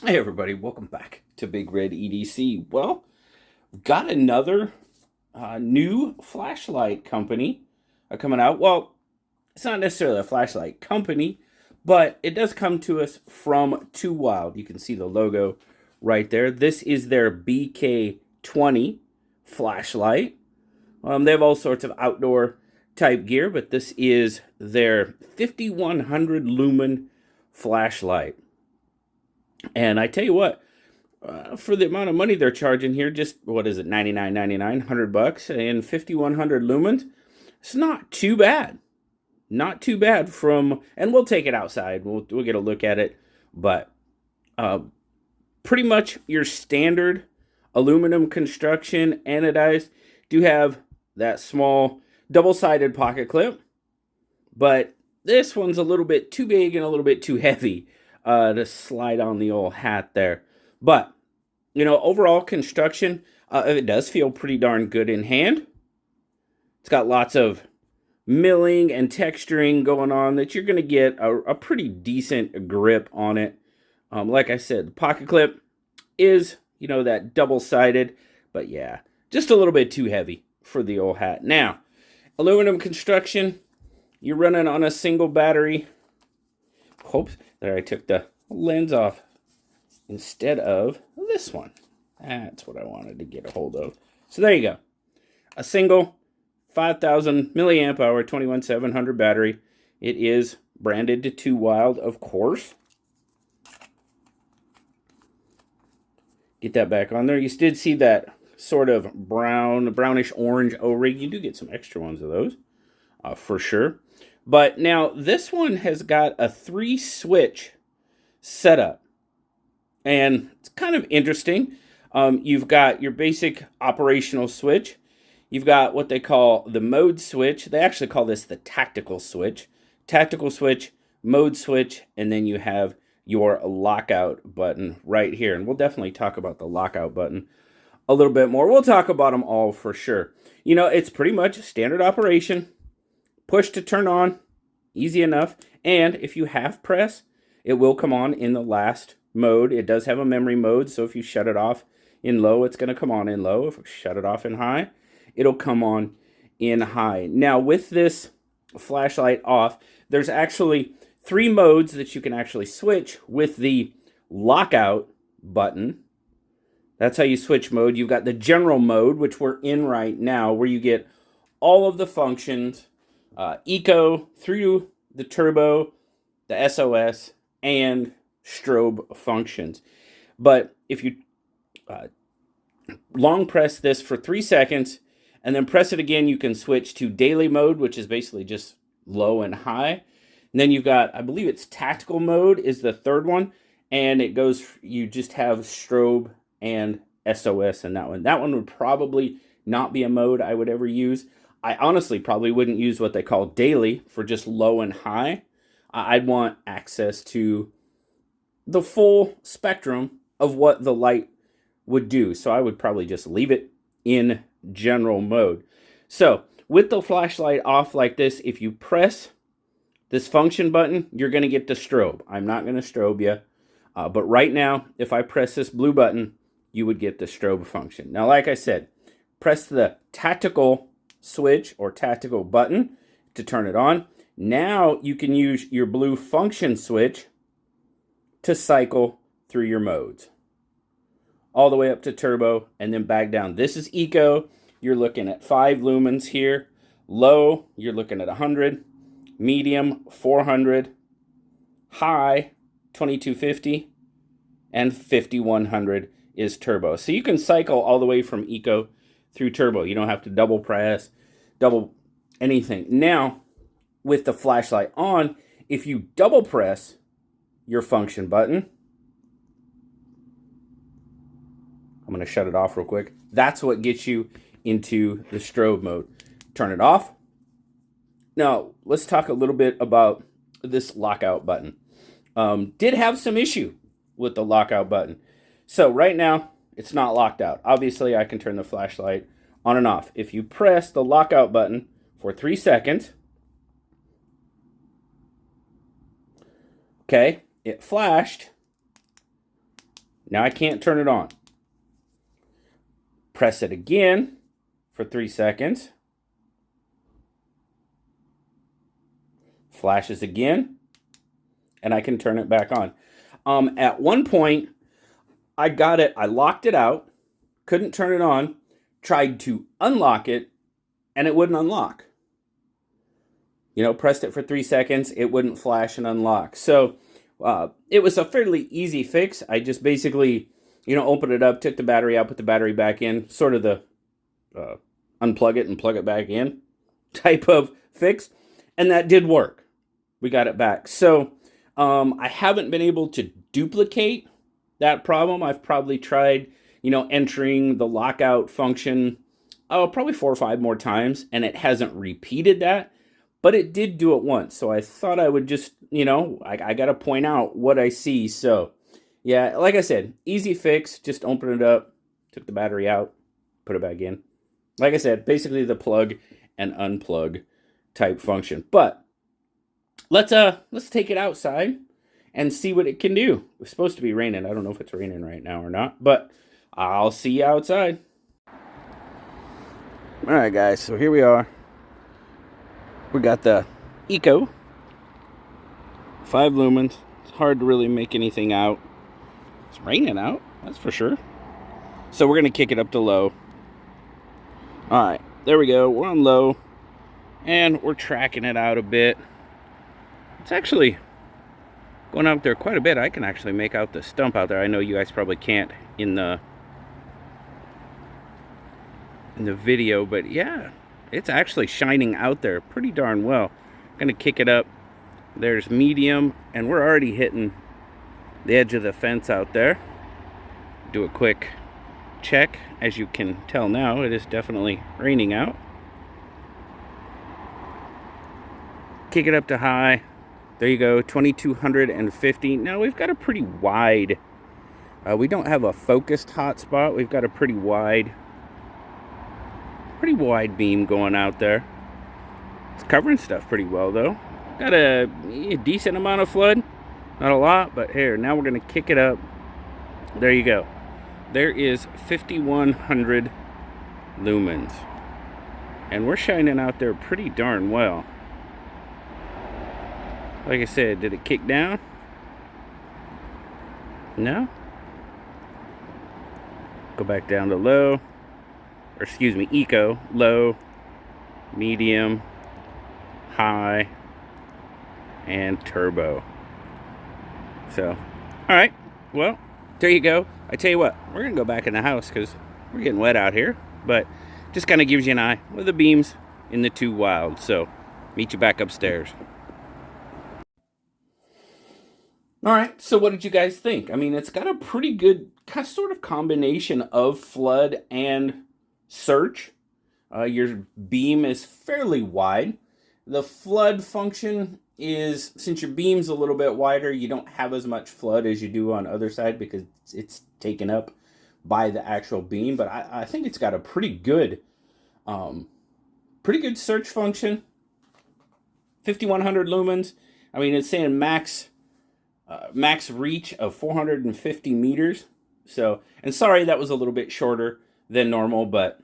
Hey everybody, welcome back to BigRedEDC. Well, we've got another new flashlight company coming out. Well, it's not necessarily a flashlight company, but it does come to us from TOWILD. You can see the logo right there. This is their BK20 flashlight. They have all sorts of outdoor type gear, but this is their 5100 lumen flashlight. And I tell you what, for the amount of money they're charging here, just what is it, $99.99, $100, and 5100 lumens. It's not too bad. Not too bad from, and we'll take it outside. We'll get a look at it, but pretty much your standard aluminum construction anodized. Do have that small double-sided pocket clip, but this one's a little bit too big and a little bit too heavy to slide on the old hat there. But, you know, overall construction, it does feel pretty darn good in hand. It's got lots of milling and texturing going on that you're going to get a pretty decent grip on it. Like I said, the pocket clip is, you know, that double-sided, but yeah, just a little bit too heavy for the old hat. Now, aluminum construction, you're running on a single battery. Oops, there I took the lens off instead of this one. That's what I wanted to get a hold of. So there you go. A single 5,000 milliamp hour 21700 battery. It is branded to TOWILD, of course. Get that back on there. You did see that sort of brownish orange O-ring. You do get some extra ones of those, for sure. But now this one has got a 3-switch setup. And it's kind of interesting. You've got your basic operational switch. You've got what they call the mode switch. They actually call this the tactical switch. Tactical switch, mode switch, and then you have your lockout button right here. And we'll definitely talk about the lockout button a little bit more. We'll talk about them all for sure. You know, it's pretty much standard operation. Push to turn on, easy enough. And if you have press, it will come on in the last mode. It does have a memory mode, so if you shut it off in low, it's going to come on in low. If you shut it off in high, it'll come on in high. Now, with this flashlight off, there's actually 3 modes that you can actually switch with the lockout button. That's how you switch mode. You've got the general mode, which we're in right now, where you get all of the functions, eco through the turbo, the SOS, and strobe functions. But if you long press this for 3 seconds and then press it again, you can switch to daily mode, which is basically just low and high. And then you've got, I believe it's tactical mode is the third one, and it goes, you just have strobe and SOS in that one. That one would probably not be a mode I would ever use. I honestly probably wouldn't use what they call daily for just low and high. I'd want access to the full spectrum of what the light would do. So I would probably just leave it in general mode. So with the flashlight off like this, if you press this function button, you're going to get the strobe. I'm not going to strobe you. But right now, if I press this blue button, you would get the strobe function. Now, like I said, press the tactical switch or tactical button to turn it on. Now you can use your blue function switch to cycle through your modes. All the way up to turbo and then back down. This is eco. You're looking at 5 lumens here. Low, you're looking at 100. Medium, 400. High, 2250. And 5100 is turbo. So you can cycle all the way from eco through turbo. You don't have to double press, double anything. Now, with the flashlight on, if you double press your function button, I'm going to shut it off real quick. That's what gets you into the strobe mode. Turn it off. Now, let's talk a little bit about this lockout button. Did have some issue with the lockout button. So right now, it's not locked out. Obviously, I can turn the flashlight on and off. If you press the lockout button for 3 seconds, okay, it flashed, Now I can't turn it on. Press it again for 3 seconds. Flashes again, and I can turn it back on. At one point, I locked it out, couldn't turn it on, tried to unlock it, and it wouldn't unlock. You know, pressed it for 3 seconds, it wouldn't flash and unlock. So it was a fairly easy fix. I just basically, you know, opened it up, took the battery out, put the battery back in, sort of the unplug it and plug it back in type of fix. And that did work. We got it back. So I haven't been able to duplicate that problem. I've probably tried, you know, entering the lockout function, probably 4 or 5 more times, and it hasn't repeated that. But it did do it once, so I thought I would just, you know, I got to point out what I see. So, yeah, like I said, easy fix. Just open it up, took the battery out, put it back in. Like I said, basically the plug and unplug type function. But let's take it outside and see what it can do. It's supposed to be raining. I don't know if it's raining right now or not, but I'll see you outside. All right, guys, so here we are. We got the Eco, 5 lumens. It's hard to really make anything out. It's raining out, that's for sure. So we're gonna kick it up to low. All right, there we go. We're on low, and we're tracking it out a bit. It's actually going out there quite a bit. I can actually make out the stump out there. I know you guys probably can't in the video, but yeah. It's actually shining out there pretty darn well. I'm gonna kick it up. There's medium, and we're already hitting the edge of the fence out there. Do a quick check. As you can tell now, it is definitely raining out. Kick it up to high. There you go, 2250. Now we've got a pretty wide, we don't have a focused hotspot. We've got a pretty wide beam going out there. It's covering stuff pretty well though. Got a decent amount of flood, not a lot, but here, now we're gonna kick it up. There you go. There is 5100 lumens, and we're shining out there pretty darn well. Like I said, did it kick down? No. Go back down to low. Or excuse me, Eco, low, medium, high, and turbo. So, all right, well, there you go. I tell you what, we're gonna go back in the house because we're getting wet out here, but just kind of gives you an eye with the beams in the 2 wild. So, meet you back upstairs. All right, so what did you guys think? I mean, it's got a pretty good sort of combination of flood and search. Your beam is fairly wide. The flood function is, since your beam's a little bit wider, you don't have as much flood as you do on the other side because it's taken up by the actual beam. But I think it's got a pretty good search function. 5100 lumens. I mean, it's saying max reach of 450 meters. So, and sorry that was a little bit shorter than normal, but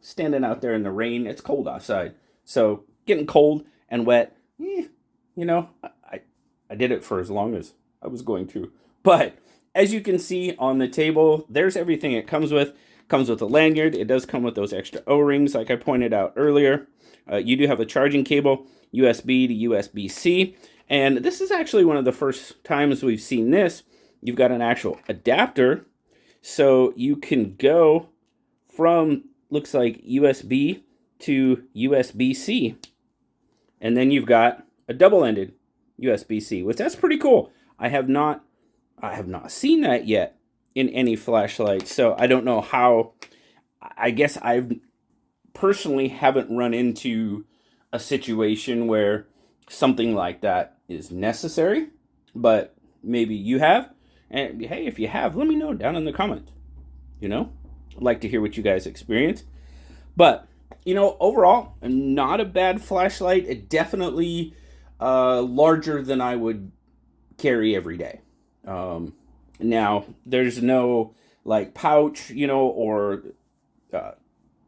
standing out there in the rain, it's cold outside. So getting cold and wet, you know, I did it for as long as I was going to. But as you can see on the table, there's everything it comes with. Comes with a lanyard. It does come with those extra O-rings like I pointed out earlier. You do have a charging cable, USB to USB-C. And this is actually one of the first times we've seen this. You've got an actual adapter. So you can go from, looks like USB to USB-C. And then you've got a double-ended USB-C, which that's pretty cool. I have not seen that yet in any flashlight. So I don't know how, I guess I've personally haven't run into a situation where something like that is necessary, but maybe you have. And hey, if you have, let me know down in the comments. You know, I'd like to hear what you guys experience. But, you know, overall, not a bad flashlight. It definitely larger than I would carry every day. Now, there's no like pouch, you know, or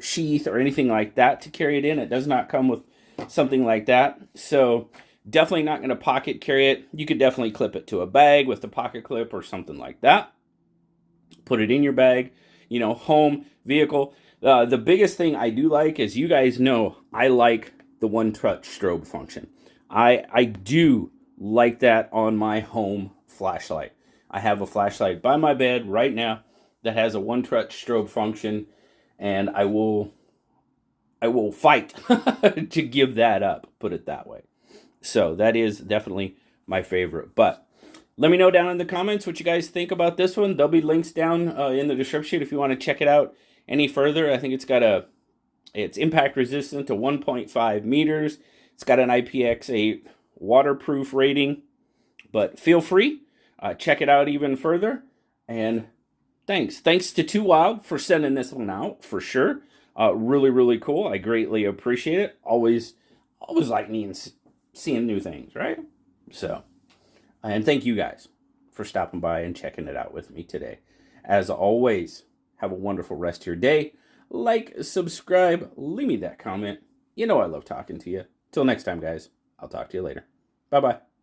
sheath or anything like that to carry it in. It does not come with something like that. So definitely not going to pocket carry it. You could definitely clip it to a bag with the pocket clip or something like that. Put it in your bag, you know, home, vehicle. The biggest thing I do like is, you guys know, I like the one-touch strobe function. I do like that on my home flashlight. I have a flashlight by my bed right now that has a one-touch strobe function, and I will fight to give that up, put it that way. So that is definitely my favorite. But let me know down in the comments what you guys think about this one. There'll be links down in the description if you want to check it out any further. I think it's impact resistant to 1.5 meters. It's got an IPX8 waterproof rating. But feel free, check it out even further. And thanks to TOWILD for sending this one out, for sure. Really, really cool. I greatly appreciate it. Always like seeing new things, right? So, and thank you guys for stopping by and checking it out with me today. As always, have a wonderful rest of your day. Like, subscribe, leave me that comment. You know I love talking to you. Till next time, guys. I'll talk to you later. Bye-bye.